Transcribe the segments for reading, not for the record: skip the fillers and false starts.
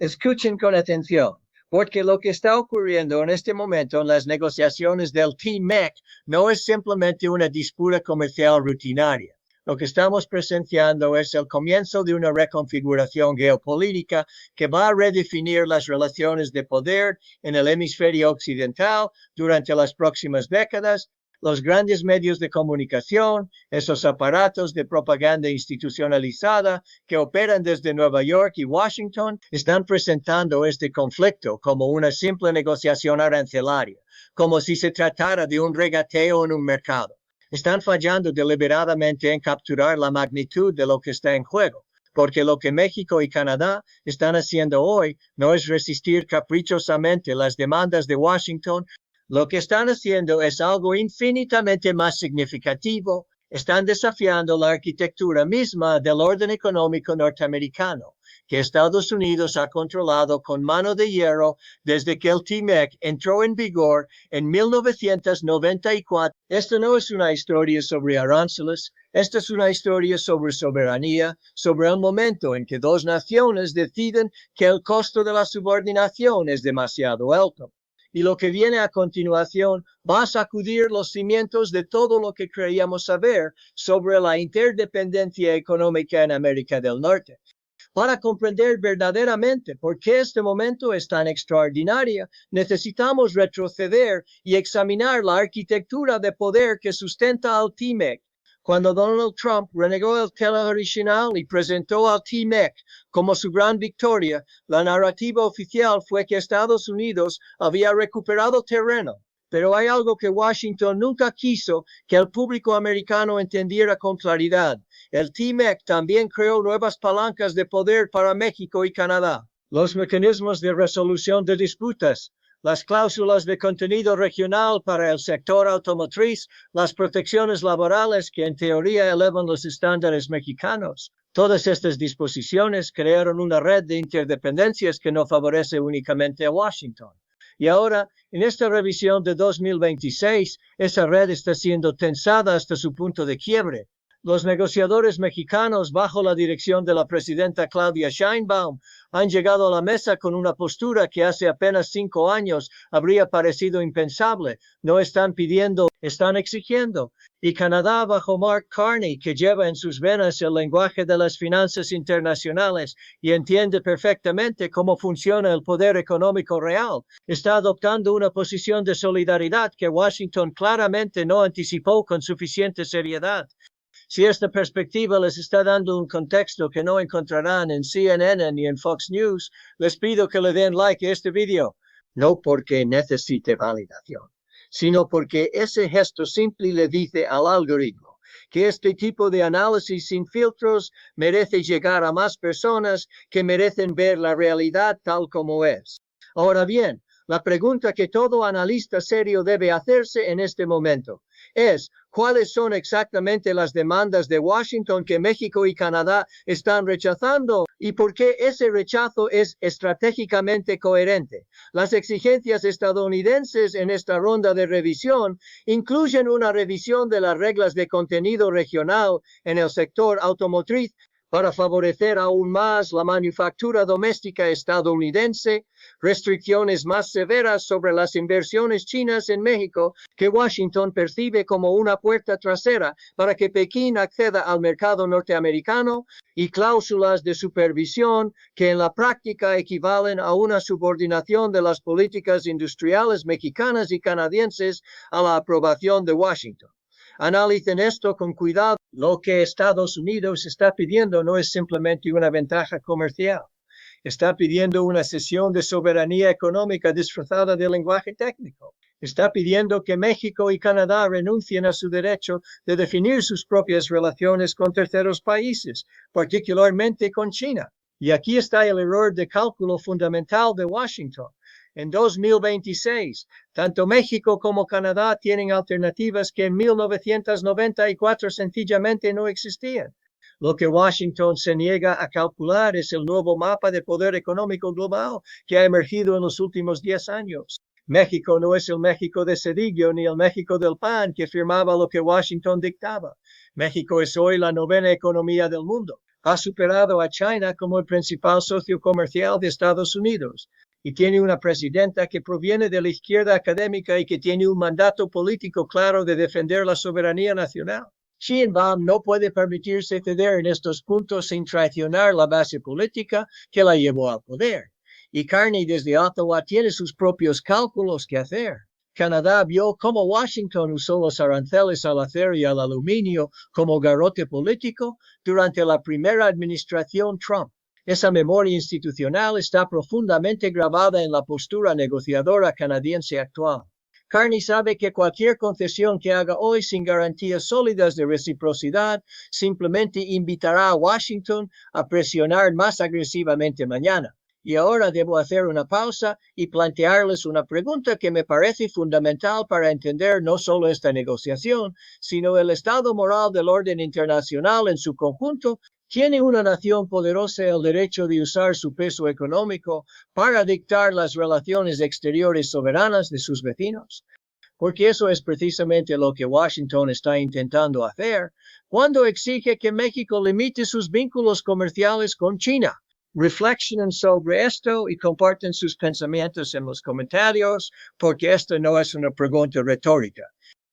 Escuchen con atención, porque lo que está ocurriendo en este momento en las negociaciones del TMEC no es simplemente una disputa comercial rutinaria. Lo que estamos presenciando es el comienzo de una reconfiguración geopolítica que va a redefinir las relaciones de poder en el hemisferio occidental durante las próximas décadas. Los grandes medios de comunicación, esos aparatos de propaganda institucionalizada que operan desde Nueva York y Washington, están presentando este conflicto como una simple negociación arancelaria, como si se tratara de un regateo en un mercado. Están fallando deliberadamente en capturar la magnitud de lo que está en juego, porque lo que México y Canadá están haciendo hoy no es resistir caprichosamente las demandas de Washington. Lo que están haciendo es algo infinitamente más significativo. Están desafiando la arquitectura misma del orden económico norteamericano, que Estados Unidos ha controlado con mano de hierro desde que el TMEC entró en vigor en 1994. Esta no es una historia sobre aranceles, esta es una historia sobre soberanía, sobre el momento en que dos naciones deciden que el costo de la subordinación es demasiado alto. Y lo que viene a continuación va a sacudir los cimientos de todo lo que creíamos saber sobre la interdependencia económica en América del Norte. Para comprender verdaderamente por qué este momento es tan extraordinario, necesitamos retroceder y examinar la arquitectura de poder que sustenta al TMEC. Cuando Donald Trump renegó el tela original y presentó al TMEC como su gran victoria, la narrativa oficial fue que Estados Unidos había recuperado terreno. Pero hay algo que Washington nunca quiso que el público americano entendiera con claridad. El TMEC también creó nuevas palancas de poder para México y Canadá. Los mecanismos de resolución de disputas, las cláusulas de contenido regional para el sector automotriz, las protecciones laborales que en teoría elevan los estándares mexicanos. Todas estas disposiciones crearon una red de interdependencias que no favorece únicamente a Washington. Y ahora, en esta revisión de 2026, esa red está siendo tensada hasta su punto de quiebre. Los negociadores mexicanos, bajo la dirección de la presidenta Claudia Sheinbaum, han llegado a la mesa con una postura que hace apenas 5 años habría parecido impensable. No están pidiendo, están exigiendo. Y Canadá, bajo Mark Carney, que lleva en sus venas el lenguaje de las finanzas internacionales y entiende perfectamente cómo funciona el poder económico real, está adoptando una posición de solidaridad que Washington claramente no anticipó con suficiente seriedad. Si esta perspectiva les está dando un contexto que no encontrarán en CNN ni en Fox News, les pido que le den like a este video. No porque necesite validación, sino porque ese gesto simple le dice al algoritmo que este tipo de análisis sin filtros merece llegar a más personas que merecen ver la realidad tal como es. Ahora bien, la pregunta que todo analista serio debe hacerse en este momento es, ¿cuáles son exactamente las demandas de Washington que México y Canadá están rechazando? ¿Y por qué ese rechazo es estratégicamente coherente? Las exigencias estadounidenses en esta ronda de revisión incluyen una revisión de las reglas de contenido regional en el sector automotriz para favorecer aún más la manufactura doméstica estadounidense, restricciones más severas sobre las inversiones chinas en México que Washington percibe como una puerta trasera para que Pekín acceda al mercado norteamericano, y cláusulas de supervisión que en la práctica equivalen a una subordinación de las políticas industriales mexicanas y canadienses a la aprobación de Washington. Analicen esto con cuidado. Lo que Estados Unidos está pidiendo no es simplemente una ventaja comercial. Está pidiendo una cesión de soberanía económica disfrazada de lenguaje técnico. Está pidiendo que México y Canadá renuncien a su derecho de definir sus propias relaciones con terceros países, particularmente con China. Y aquí está el error de cálculo fundamental de Washington. En 2026, tanto México como Canadá tienen alternativas que en 1994 sencillamente no existían. Lo que Washington se niega a calcular es el nuevo mapa de poder económico global que ha emergido en los últimos 10 años. México no es el México de Cedillo ni el México del PAN que firmaba lo que Washington dictaba. México es hoy la 9ª economía del mundo. Ha superado a China como el principal socio comercial de Estados Unidos y tiene una presidenta que proviene de la izquierda académica y que tiene un mandato político claro de defender la soberanía nacional. Sheinbaum no puede permitirse ceder en estos puntos sin traicionar la base política que la llevó al poder. Y Carney desde Ottawa tiene sus propios cálculos que hacer. Canadá vio cómo Washington usó los aranceles al acero y al aluminio como garrote político durante la primera administración Trump. Esa memoria institucional está profundamente grabada en la postura negociadora canadiense actual. Carney sabe que cualquier concesión que haga hoy sin garantías sólidas de reciprocidad simplemente invitará a Washington a presionar más agresivamente mañana. Y ahora debo hacer una pausa y plantearles una pregunta que me parece fundamental para entender no solo esta negociación, sino el estado moral del orden internacional en su conjunto. ¿Tiene una nación poderosa el derecho de usar su peso económico para dictar las relaciones exteriores soberanas de sus vecinos? Porque eso es precisamente lo que Washington está intentando hacer cuando exige que México limite sus vínculos comerciales con China. Reflexionen sobre esto y comparten sus pensamientos en los comentarios, porque esta no es una pregunta retórica.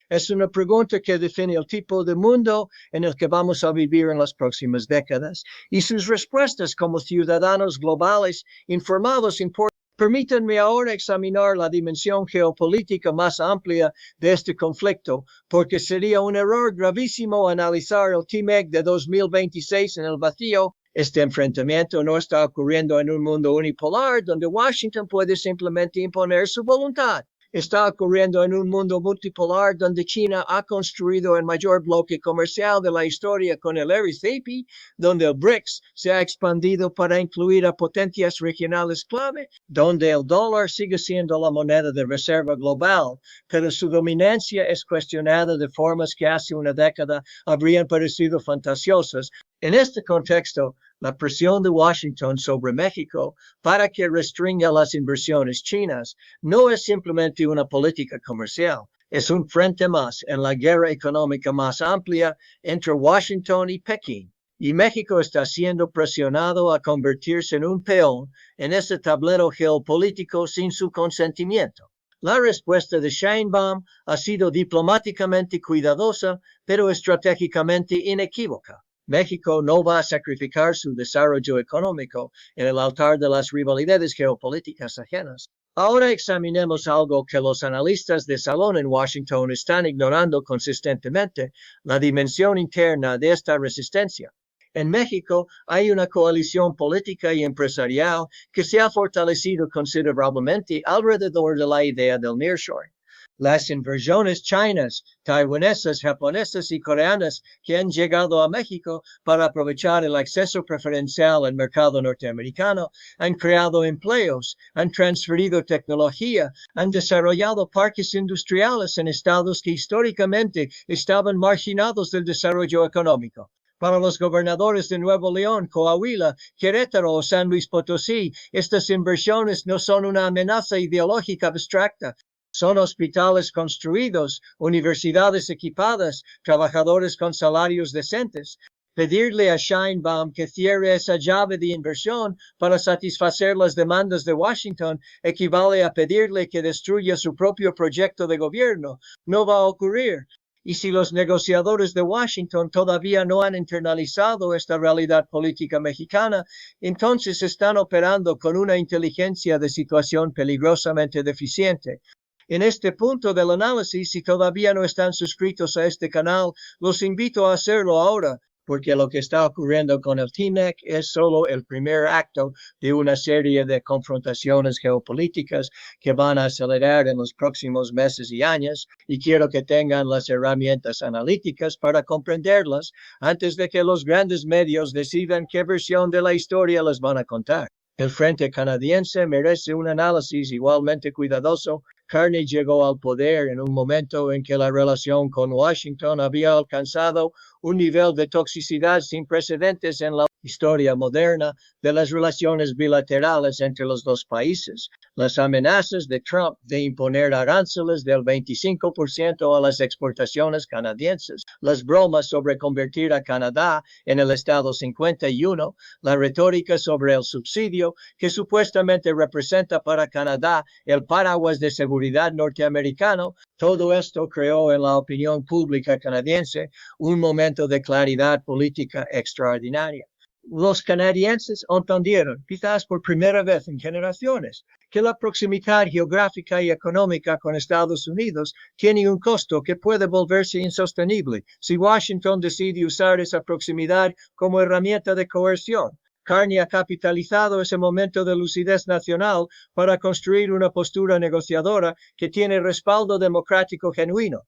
Es una pregunta que define el tipo de mundo en el que vamos a vivir en las próximas décadas y sus respuestas como ciudadanos globales informados importan. Permítanme ahora examinar la dimensión geopolítica más amplia de este conflicto, porque sería un error gravísimo analizar el TMEC de 2026 en el vacío. Este enfrentamiento no está ocurriendo en un mundo unipolar donde Washington puede simplemente imponer su voluntad. Está ocurriendo en un mundo multipolar donde China ha construido el mayor bloque comercial de la historia con el RCEP, donde el BRICS se ha expandido para incluir a potencias regionales clave, donde el dólar sigue siendo la moneda de reserva global, pero su dominancia es cuestionada de formas que hace una década habrían parecido fantasiosas. En este contexto, la presión de Washington sobre México para que restrinja las inversiones chinas no es simplemente una política comercial, es un frente más en la guerra económica más amplia entre Washington y Pekín. Y México está siendo presionado a convertirse en un peón en ese tablero geopolítico sin su consentimiento. La respuesta de Sheinbaum ha sido diplomáticamente cuidadosa, pero estratégicamente inequívoca. México no va a sacrificar su desarrollo económico en el altar de las rivalidades geopolíticas ajenas. Ahora examinemos algo que los analistas de salón en Washington están ignorando consistentemente, la dimensión interna de esta resistencia. En México hay una coalición política y empresarial que se ha fortalecido considerablemente alrededor de la idea del nearshoring. Las inversiones chinas, taiwanesas, japonesas y coreanas que han llegado a México para aprovechar el acceso preferencial al mercado norteamericano han creado empleos, han transferido tecnología, han desarrollado parques industriales en estados que históricamente estaban marginados del desarrollo económico. Para los gobernadores de Nuevo León, Coahuila, Querétaro o San Luis Potosí, estas inversiones no son una amenaza ideológica abstracta. Son hospitales construidos, universidades equipadas, trabajadores con salarios decentes. Pedirle a Sheinbaum que cierre esa llave de inversión para satisfacer las demandas de Washington equivale a pedirle que destruya su propio proyecto de gobierno. No va a ocurrir. Y si los negociadores de Washington todavía no han internalizado esta realidad política mexicana, entonces están operando con una inteligencia de situación peligrosamente deficiente. En este punto del análisis, si todavía no están suscritos a este canal, los invito a hacerlo ahora, porque lo que está ocurriendo con el TMEC es solo el primer acto de una serie de confrontaciones geopolíticas que van a acelerar en los próximos meses y años, y quiero que tengan las herramientas analíticas para comprenderlas antes de que los grandes medios decidan qué versión de la historia les van a contar. El frente canadiense merece un análisis igualmente cuidadoso. Carney llegó al poder en un momento en que la relación con Washington había alcanzado un nivel de toxicidad sin precedentes en la historia moderna de las relaciones bilaterales entre los dos países. Las amenazas de Trump de imponer aranceles del 25% a las exportaciones canadienses, las bromas sobre convertir a Canadá en el Estado 51, la retórica sobre el subsidio que supuestamente representa para Canadá el paraguas de seguridad norteamericano, todo esto creó en la opinión pública canadiense un momento de claridad política extraordinaria. Los canadienses entendieron, quizás por primera vez en generaciones, que la proximidad geográfica y económica con Estados Unidos tiene un costo que puede volverse insostenible si Washington decide usar esa proximidad como herramienta de coerción. Carney ha capitalizado ese momento de lucidez nacional para construir una postura negociadora que tiene respaldo democrático genuino.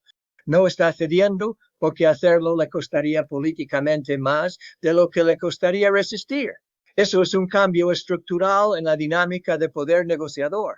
No está cediendo porque hacerlo le costaría políticamente más de lo que le costaría resistir. Eso es un cambio estructural en la dinámica de poder negociador,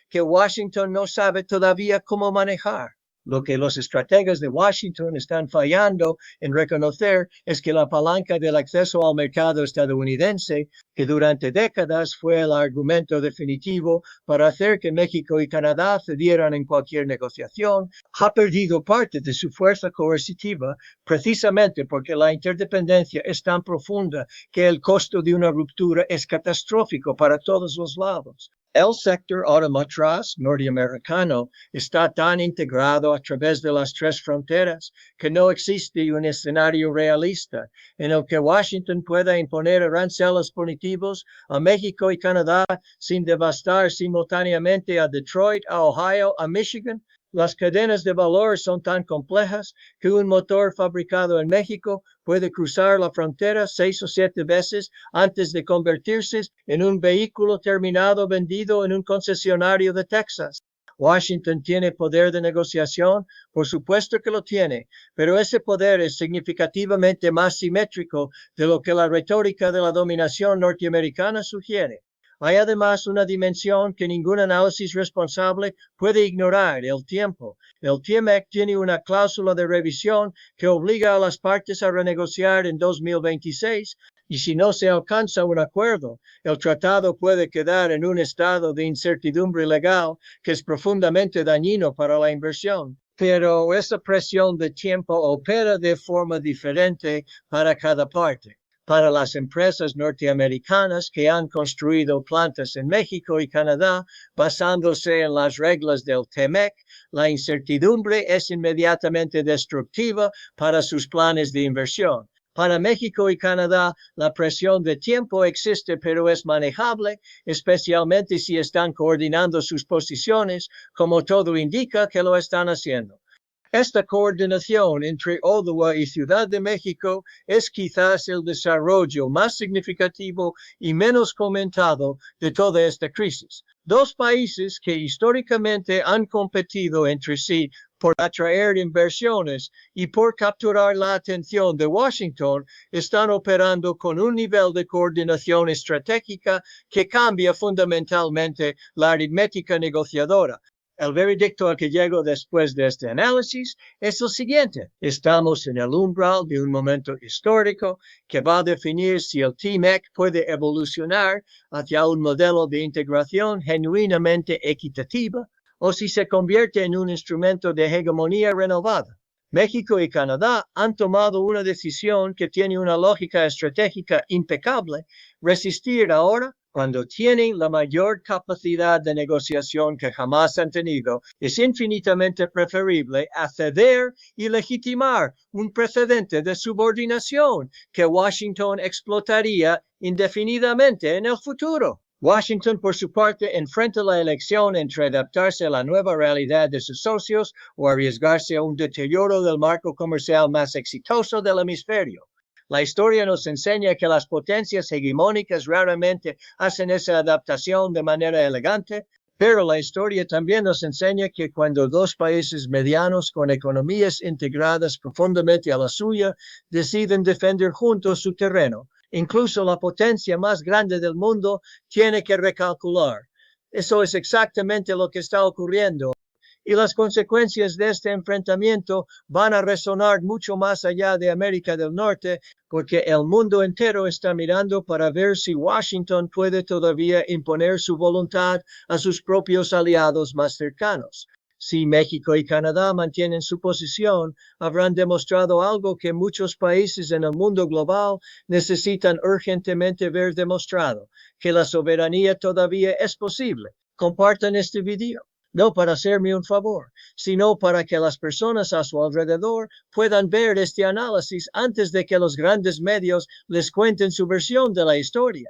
que Washington no sabe todavía cómo manejar. Lo que los estrategas de Washington están fallando en reconocer es que la palanca del acceso al mercado estadounidense, que durante décadas fue el argumento definitivo para hacer que México y Canadá cedieran en cualquier negociación, ha perdido parte de su fuerza coercitiva precisamente porque la interdependencia es tan profunda que el costo de una ruptura es catastrófico para todos los lados. El sector automotriz norteamericano está tan integrado a través de las tres fronteras que no existe un escenario realista en el que Washington pueda imponer aranceles punitivos a México y Canadá sin devastar simultáneamente a Detroit, a Ohio, a Michigan. Las cadenas de valor son tan complejas que un motor fabricado en México puede cruzar la frontera 6 o 7 veces antes de convertirse en un vehículo terminado vendido en un concesionario de Texas. Washington tiene poder de negociación, por supuesto que lo tiene, pero ese poder es significativamente más simétrico de lo que la retórica de la dominación norteamericana sugiere. Hay además una dimensión que ningún análisis responsable puede ignorar, el tiempo. El TMEC tiene una cláusula de revisión que obliga a las partes a renegociar en 2026 y si no se alcanza un acuerdo, el tratado puede quedar en un estado de incertidumbre legal que es profundamente dañino para la inversión. Pero esa presión de tiempo opera de forma diferente para cada parte. Para las empresas norteamericanas que han construido plantas en México y Canadá basándose en las reglas del TMEC, la incertidumbre es inmediatamente destructiva para sus planes de inversión. Para México y Canadá, la presión de tiempo existe, pero es manejable, especialmente si están coordinando sus posiciones, como todo indica que lo están haciendo. Esta coordinación entre Ottawa y Ciudad de México es quizás el desarrollo más significativo y menos comentado de toda esta crisis. Dos países que históricamente han competido entre sí por atraer inversiones y por capturar la atención de Washington, están operando con un nivel de coordinación estratégica que cambia fundamentalmente la aritmética negociadora. El veredicto al que llego después de este análisis es el siguiente. Estamos en el umbral de un momento histórico que va a definir si el TMEC puede evolucionar hacia un modelo de integración genuinamente equitativa o si se convierte en un instrumento de hegemonía renovada. México y Canadá han tomado una decisión que tiene una lógica estratégica impecable, resistir ahora cuando tienen la mayor capacidad de negociación que jamás han tenido, es infinitamente preferible a ceder y legitimar un precedente de subordinación que Washington explotaría indefinidamente en el futuro. Washington, por su parte, enfrenta la elección entre adaptarse a la nueva realidad de sus socios o arriesgarse a un deterioro del marco comercial más exitoso del hemisferio. La historia nos enseña que las potencias hegemónicas raramente hacen esa adaptación de manera elegante, pero la historia también nos enseña que cuando dos países medianos con economías integradas profundamente a la suya deciden defender juntos su terreno, incluso la potencia más grande del mundo tiene que recalcular. Eso es exactamente lo que está ocurriendo Y las consecuencias de este enfrentamiento van a resonar mucho más allá de América del Norte, porque el mundo entero está mirando para ver si Washington puede todavía imponer su voluntad a sus propios aliados más cercanos. Si México y Canadá mantienen su posición, habrán demostrado algo que muchos países en el mundo global necesitan urgentemente ver demostrado, que la soberanía todavía es posible. Compartan este video, no para hacerme un favor, sino para que las personas a su alrededor puedan ver este análisis antes de que los grandes medios les cuenten su versión de la historia.